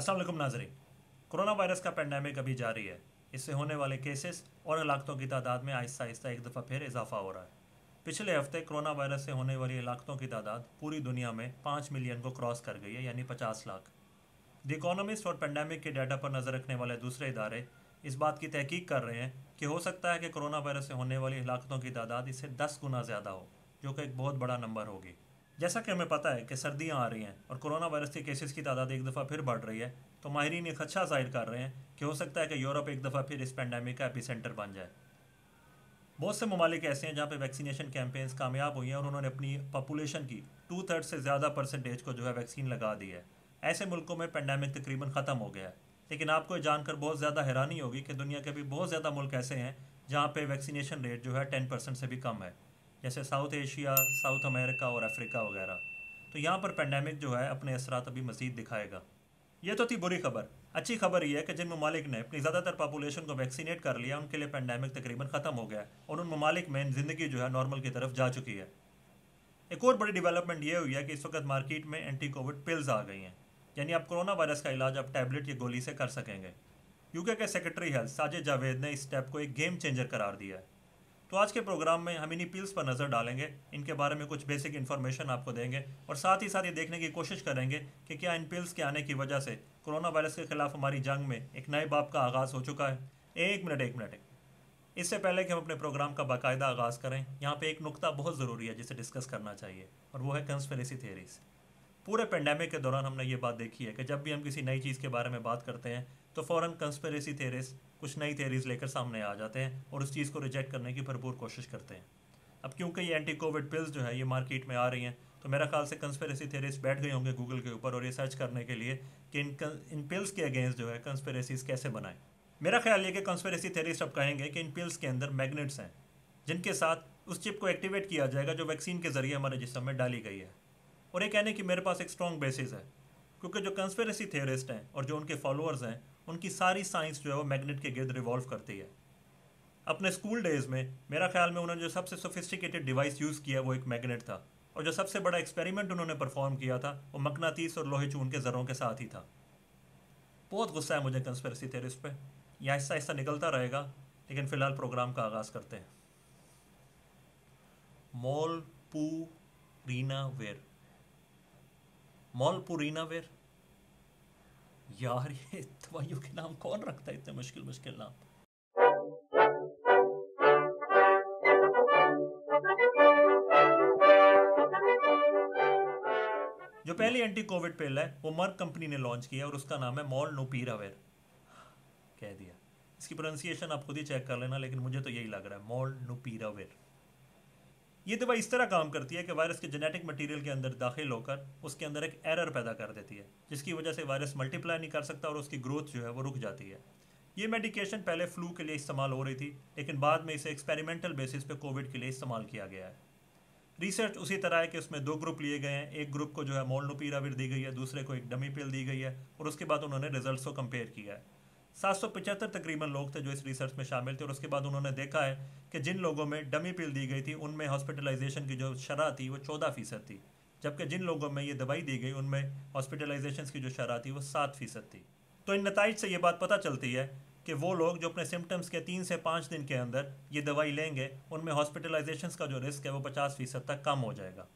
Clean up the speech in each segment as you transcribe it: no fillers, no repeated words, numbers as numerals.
अस्सलाम वालेकुम नाज़रीन। कोरोना वायरस का पेंडेमिक अभी जारी है। इससे होने वाले केसेस और हलाकतों की तादाद में आहिस्ता आहिस्ता एक दफ़ा फिर इजाफा हो रहा है। पिछले हफ्ते कोरोना वायरस से होने वाली हलाकतों की तादाद पूरी दुनिया में 5 मिलियन को क्रॉस कर गई है, यानी 50 लाख। द इकोनॉमिस्ट और पेंडेमिक के डाटा पर नज़र रखने वाले दूसरे इदारे इस बात की तहकीक कर रहे हैं कि हो सकता है कि कोरोना वायरस से होने वाली हलाकतों की तादाद इससे 10 गुना ज़्यादा हो, जो कि एक बहुत बड़ा नंबर होगी। जैसा कि हमें पता है कि सर्दियां आ रही हैं और कोरोना वायरस के केसेस की तादाद एक दफ़ा फिर बढ़ रही है, तो माहिरीन ये खदशा जाहिर कर रहे हैं कि हो सकता है कि यूरोप एक दफ़ा फिर इस पेंडेमिक का एपिसेंटर बन जाए। बहुत से ममालिक ऐसे हैं जहाँ पे वैक्सीनेशन कैंपेन्स कामयाब हुई हैं और उन्होंने अपनी पॉपुलेशन की 2/3 से ज़्यादा परसेंटेज को जो है वैक्सीन लगा दी है। ऐसे मुल्कों में पेंडेमिक तकरीबन ख़त्म हो गया है। लेकिन आपको ये जानकर बहुत ज़्यादा हैरानी होगी कि दुनिया के भी बहुत ज़्यादा मुल्क ऐसे हैं जहाँ पे वैक्सीनेशन रेट जो है 10% से भी कम है, जैसे साउथ एशिया, साउथ अमेरिका और अफ्रीका वगैरह। तो यहाँ पर पेंडेमिक जो है अपने असरात अभी मज़ीद दिखाएगा। ये तो थी बुरी खबर। अच्छी खबर यह है कि जिन ममालिक ने अपनी ज़्यादातर पॉपुलेशन को वैक्सीनेट कर लिया, उनके लिए पेंडेमिक तकरीबन ख़त्म हो गया है और उन ममालिक में ज़िंदगी जो है नॉर्मल की तरफ जा चुकी है। एक और बड़ी डेवलपमेंट ये हुई है कि इस वक्त मार्केट में एंटी कोविड पिल्स आ गई हैं, यानी आप कोरोना वायरस का इलाज आप टैबलेट या गोली से कर सकेंगे। यूके के सेक्रेटरी हेल्थ साजिद जावेद ने इस स्टेप को एक गेम चेंजर करार दिया है। तो आज के प्रोग्राम में हम इन्हीं पिल्स पर नज़र डालेंगे, इनके बारे में कुछ बेसिक इन्फॉर्मेशन आपको देंगे और साथ ही साथ ये देखने की कोशिश करेंगे कि क्या इन पिल्स के आने की वजह से कोरोना वायरस के खिलाफ हमारी जंग में एक नए बाब का आगाज़ हो चुका है। एक मिनट। इससे पहले कि हम अपने प्रोग्राम का बाकायदा आगाज़ करें, यहाँ पे एक नुक्ता बहुत ज़रूरी है जिसे डिस्कस करना चाहिए, और वो है कंस्पिरेसी थियरीज़। पूरे पेंडेमिक के दौरान हमने ये बात देखी है कि जब भी हम किसी नई चीज़ के बारे में बात करते हैं तो फ़ौरन कंस्पिरेसी थियरीज़ कुछ नई थियरीज़ लेकर सामने आ जाते हैं और उस चीज़ को रिजेक्ट करने की भरपूर कोशिश करते हैं। अब क्योंकि ये एंटी कोविड पिल्स जो है ये मार्केट में आ रही हैं, तो मेरा ख्याल से कंस्पिरेसी थियरीज़ बैठ गए होंगे गूगल के ऊपर और ये सर्च करने के लिए कि इन पिल्स के अगेंस्ट जो है कंस्पिरेसीज़ कैसे बनाएं। मेरा ख्याल ये कि कंस्पिरेसी थियरीस्ट अब कहेंगे कि इन पिल्स के अंदर मैग्नेट्स हैं, जिनके साथ उस चिप को एक्टिवेट किया जाएगा जो वैक्सीन के ज़रिए हमारे जिस्म में डाली गई है। और ये कहने की मेरे पास एक स्ट्रॉन्ग बेसिस है, क्योंकि जो कंस्पिरेसी थियरिस्ट हैं और जो उनके फॉलोअर्स हैं, उनकी सारी साइंस जो है वो मैग्नेट के गिर्द रिवॉल्व करती है। अपने स्कूल डेज़ में मेरा ख्याल में उन्होंने जो सबसे सोफिस्टिकेटेड डिवाइस यूज़ किया वो एक मैग्नेट था, और जो सबसे बड़ा एक्सपेरिमेंट उन्होंने परफॉर्म किया था वो मकनातीस और लोहे चून के ज़रों के साथ ही था। बहुत गुस्सा है मुझे कंस्पिरेसी थियरिस्ट पे। यह आहिस्ता आहिस्ता निकलता रहेगा, लेकिन फ़िलहाल प्रोग्राम का आगाज़ करते हैं। मोलपूरीनावेर। मॉलपुरीनावेर, यार ये दवाइयों के नाम कौन रखता है, इतने मुश्किल मुश्किल नाम। जो पहली एंटी कोविड पिल है वो मर्क कंपनी ने लॉन्च किया और उसका नाम है मोलनुपीरावेर। कह दिया, इसकी प्रोनाउंसिएशन आप खुद ही चेक कर लेना, लेकिन मुझे तो यही लग रहा है, मोलनुपीरावेर। ये दवा इस तरह काम करती है कि वायरस के जेनेटिक मटेरियल के अंदर दाखिल होकर उसके अंदर एक एरर पैदा कर देती है, जिसकी वजह से वायरस मल्टीप्लाई नहीं कर सकता और उसकी ग्रोथ जो है वो रुक जाती है। ये मेडिकेशन पहले फ्लू के लिए इस्तेमाल हो रही थी, लेकिन बाद में इसे एक्सपेरिमेंटल बेसिस पे कोविड के लिए इस्तेमाल किया गया है। रिसर्च उसी तरह है कि उसमें 2 ग्रुप लिए गए हैं। एक ग्रुप को जो है मोलनुपीराविर दी गई है, दूसरे को एक डमी पिल दी गई है, और उसके बाद उन्होंने रिजल्ट्स को कंपेयर किया है। 775 तकरीबन लोग थे जो इस रिसर्च में शामिल थे, और उसके बाद उन्होंने देखा है कि जिन लोगों में डमी पिल दी गई थी उनमें हॉस्पिटलाइजेशन की जो शरह थी वो 14% थी, जबकि जिन लोगों में ये दवाई दी गई उनमें हॉस्पिटलाइजेशन की जो शरह थी वो 7% थी। तो इन नताइज से ये बात पता चलती है कि वो लोग जो अपने सिम्टम्स के 3 से 5 दिन के अंदर ये दवाई लेंगे, उनमें हॉस्पिटलाइजेशन का जो रिस्क है वो 50% तक कम हो जाएगा।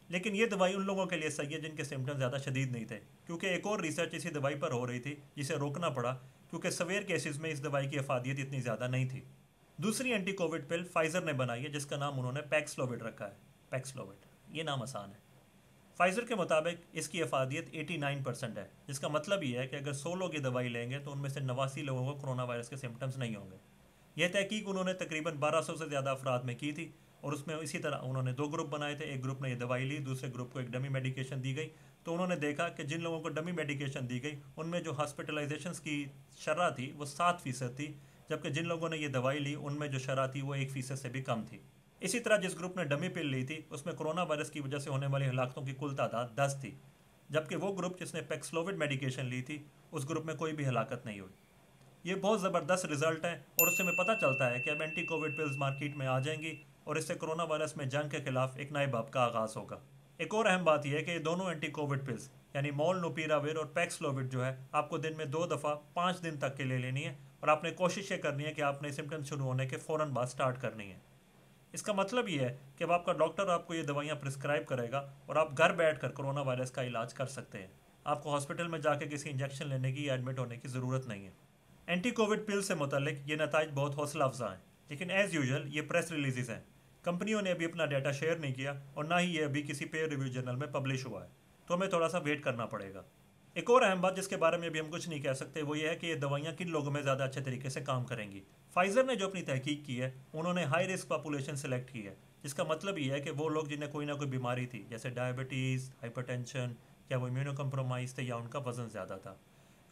लेकिन ये दवाई उन लोगों के लिए सही है जिनके सिम्टम्स ज़्यादा शदीद नहीं थे, क्योंकि एक और रिसर्च इसी दवाई पर हो रही थी जिसे रोकना पड़ा, क्योंकि सवेयर केसेस में इस दवाई की अफादियत इतनी ज़्यादा नहीं थी। दूसरी एंटी कोविड पिल फाइज़र ने बनाई है, जिसका नाम उन्होंने पैक्सलोविड रखा है। पैक्सलोविड, ये नाम आसान है। फाइज़र के मुताबिक इसकी अफादियत 89% है, जिसका मतलब ये है कि अगर 100 लोग ये दवाई लेंगे तो उनमें से 89 लोगों को कोरोना वायरस के सिम्टम्स नहीं होंगे। यह तहकीक उन्होंने तकरीबन 1200 से ज़्यादा अफराद में की थी, और उसमें इसी तरह उन्होंने 2 ग्रुप बनाए थे। एक ग्रुप ने ये दवाई ली, दूसरे ग्रुप को एक डमी मेडिकेशन दी गई। तो उन्होंने देखा कि जिन लोगों को डमी मेडिकेशन दी गई उनमें जो हॉस्पिटलाइजेशन की शरह थी वो 7% थी, जबकि जिन लोगों ने ये दवाई ली उनमें जो शरह थी वो 1% से भी कम थी। इसी तरह जिस ग्रुप ने डमी पिल ली थी उसमें कोरोना वायरस की वजह से होने वाली हलाकतों की कुल तादाद 10 थी, जबकि वो ग्रुप जिसने पैक्सलोविड मेडिकेशन ली थी उस ग्रुप में कोई भी हलाकत नहीं हुई। ये बहुत ज़बरदस्त रिजल्ट है, और उससे हमें पता चलता है कि अब एंटी कोविड पिल्स मार्केट में आ जाएंगी और इससे कोरोना वायरस में जंग के खिलाफ एक नए बाब का आगाज़ होगा। एक और अहम बात यह है कि ये दोनों एंटी कोविड पिल्स यानी मोलनुपीराविर और पैक्सलोविड जो है आपको दिन में 2 दफ़ा 5 दिन तक के लिए लेनी है और आपने कोशिश ये करनी है कि आपने सिम्टम्स शुरू होने के फ़ौरन बाद स्टार्ट करनी है। इसका मतलब ये है कि अब आपका डॉक्टर आपको ये दवाइयाँ प्रिस्क्राइब करेगा और आप घर बैठकर कोरोना वायरस का इलाज कर सकते हैं। आपको हॉस्पिटल में जाकर किसी इंजेक्शन लेने की या एडमिट होने की ज़रूरत नहीं है। एंटी कोविड पिल से मुतल्लिक ये नताइज बहुत हौसला अफजा हैं, लेकिन एज़ यूजुअल ये प्रेस रिलीज़ हैं। कंपनियों ने अभी अपना डाटा शेयर नहीं किया और ना ही ये अभी किसी पेयर रिव्यू जर्नल में पब्लिश हुआ है, तो हमें थोड़ा सा वेट करना पड़ेगा। एक और अहम बात जिसके बारे में अभी हम कुछ नहीं कह सकते वो ये है कि ये दवाइयाँ किन लोगों में ज़्यादा अच्छे तरीके से काम करेंगी। फाइजर ने जो अपनी तहकीक की है उन्होंने हाई रिस्क पॉपुलेशन सेलेक्ट की है, जिसका मतलब ये है कि वो लोग जिन्हें कोई ना कोई बीमारी थी, जैसे डायबिटीज़, हाइपरटेंशन या वो इम्यूनो कम्प्रोमाइज़ थे या उनका वजन ज़्यादा था।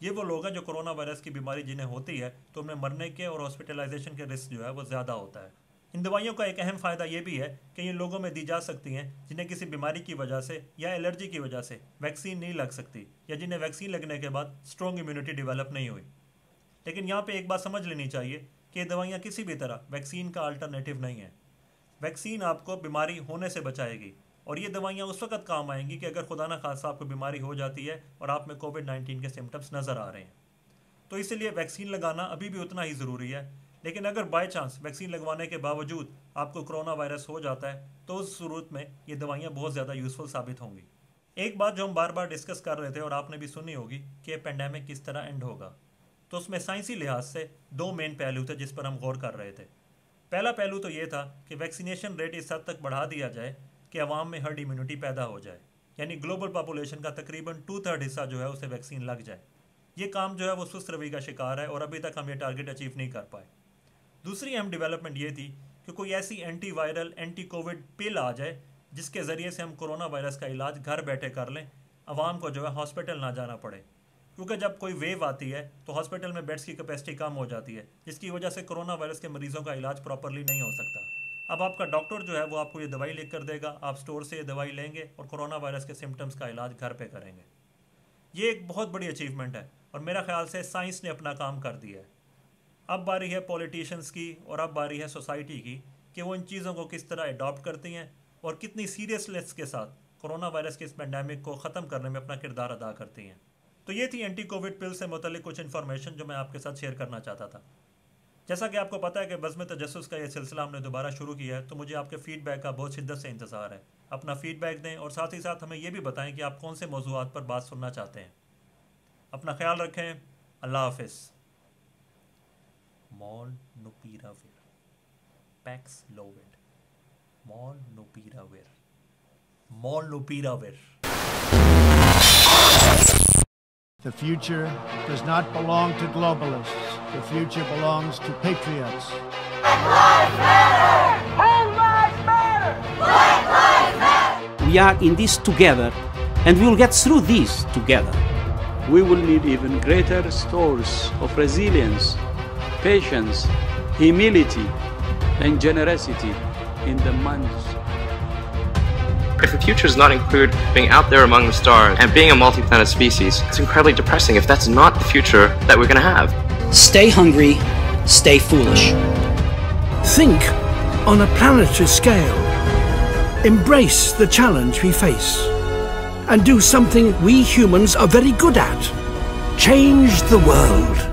ये वो लोग हैं जो कोरोना वायरस की बीमारी जिन्हें होती है तो उनमें मरने के और हॉस्पिटलाइजेशन के रिस्क जो है वो ज़्यादा होता है। इन दवाइयों का एक अहम फ़ायदा ये भी है कि ये लोगों में दी जा सकती हैं जिन्हें किसी बीमारी की वजह से या एलर्जी की वजह से वैक्सीन नहीं लग सकती या जिन्हें वैक्सीन लगने के बाद स्ट्रॉन्ग इम्यूनिटी डेवलप नहीं हुई। लेकिन यहाँ पे एक बात समझ लेनी चाहिए कि ये दवाइयाँ किसी भी तरह वैक्सीन का अल्टरनेटिव नहीं है। वैक्सीन आपको बीमारी होने से बचाएगी और ये दवाइयाँ उस वक्त काम आएंगी कि अगर खुदा न खासा आपको बीमारी हो जाती है और आप में कोविड-19 के सिम्टम्स नज़र आ रहे हैं, तो इसलिए वैक्सीन लगाना अभी भी उतना ही ज़रूरी है। लेकिन अगर बाय चांस वैक्सीन लगवाने के बावजूद आपको कोरोना वायरस हो जाता है तो उस सूरत में ये दवाइयाँ बहुत ज़्यादा यूज़फुल साबित होंगी। एक बात जो हम बार बार डिस्कस कर रहे थे और आपने भी सुनी होगी कि ये पेंडेमिक किस तरह एंड होगा, तो उसमें साइंसी लिहाज से 2 मेन पहलू थे जिस पर हम गौर कर रहे थे। पहला पहलू तो ये था कि वैक्सीनेशन रेट इस हद तक बढ़ा दिया जाए कि अवाम में हर्ड इम्यूनिटी पैदा हो जाए, यानी ग्लोबल पॉपुलेशन का तकरीबन 2/3 हिस्सा जो है उसे वैक्सीन लग जाए। ये काम जो है वो सुस्त रवि का शिकार है और अभी तक हम ये टारगेट अचीव नहीं कर पाए। दूसरी अहम डेवलपमेंट ये थी कि कोई ऐसी एंटी वायरल एंटी कोविड पिल आ जाए जिसके ज़रिए से हम कोरोना वायरस का इलाज घर बैठे कर लें, अवाम को जो है हॉस्पिटल ना जाना पड़े। क्योंकि जब कोई वेव आती है तो हॉस्पिटल में बेड्स की कैपेसिटी कम हो जाती है, जिसकी वजह से कोरोना वायरस के मरीज़ों का इलाज प्रॉपरली नहीं हो सकता। अब आपका डॉक्टर जो है वो आपको ये दवाई लिख कर देगा, आप स्टोर से ये दवाई लेंगे और कोरोना वायरस के सिम्टम्स का इलाज घर पे करेंगे। ये एक बहुत बड़ी अचीवमेंट है और मेरा ख्याल से साइंस ने अपना काम कर दिया है। अब बारी है पॉलिटिशियंस की और अब बारी है सोसाइटी की कि वो इन चीज़ों को किस तरह अडॉप्ट करती हैं और कितनी सीरियसनेस के साथ कोरोना वायरस के इस पेंडेमिक को ख़त्म करने में अपना किरदार अदा करती हैं। तो ये थी एंटी कोविड पिल से मुतल्लिक कुछ इन्फॉर्मेशन जो मैं आपके साथ शेयर करना चाहता था। जैसा कि आपको पता है कि बज़्म तजस्सुस का ये सिलसिला हमने दोबारा शुरू किया है, तो मुझे आपके फ़ीडबैक का बहुत शिद्दत से इंतज़ार है। अपना फ़ीडबैक दें और साथ ही साथ हमें ये भी बताएं कि आप कौन से मौज़ूआत पर बात सुनना चाहते हैं। अपना ख्याल रखें। अल्लाह हाफ़िज़। मोलनुपीराविर, Paxlovid, मोलनुपीराविर, मोलनुपीराविर। The future does not belong to globalists. The future belongs to patriots. Black lives matter! Whole lives matter! Black lives matter! We are in this together, and we will get through this together. We will need even greater stores of resilience, patience, humility, and generosity in the months. If the future does not include being out there among the stars and being a multi-planet species, it's incredibly depressing if that's not the future that we're going to have. Stay hungry, stay foolish. Think on a planetary scale. Embrace the challenge we face. And do something we humans are very good at. Change the world.